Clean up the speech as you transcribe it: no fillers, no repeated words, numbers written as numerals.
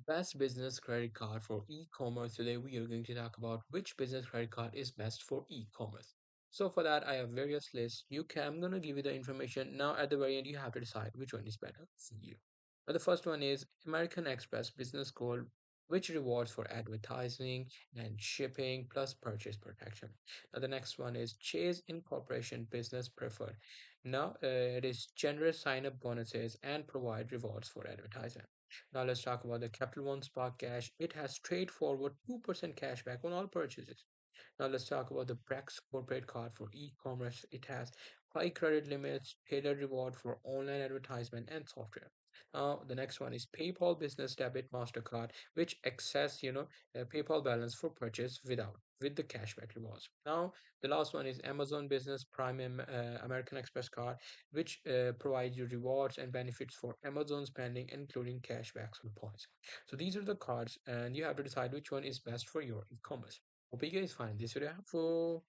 Best business credit card for e-commerce. Today we are going to talk about which business credit card is best for e-commerce. So for that I have various lists. I'm gonna give you the information. Now at the very end you have to decide which one is better for you. Now the first one is American Express Business Gold, which rewards for advertising and shipping plus purchase protection. Now the next one is Chase Incorporation Business Preferred. Now it is generous sign-up bonuses and provide rewards for advertising. Now let's talk about the Capital One Spark Cash. It has straightforward 2% cashback on all purchases. Now let's talk about the Brex corporate card for e-commerce. It has high credit limits, tailored reward for online advertisement and software. Now the next one is PayPal Business Debit Mastercard, which access PayPal balance for purchase with the cashback rewards. Now the last one is Amazon Business Prime American Express card, which provides you rewards and benefits for Amazon spending, including cashbacks and points. So these are the cards, and you have to decide which one is best for your e-commerce. Hope you guys find this video helpful.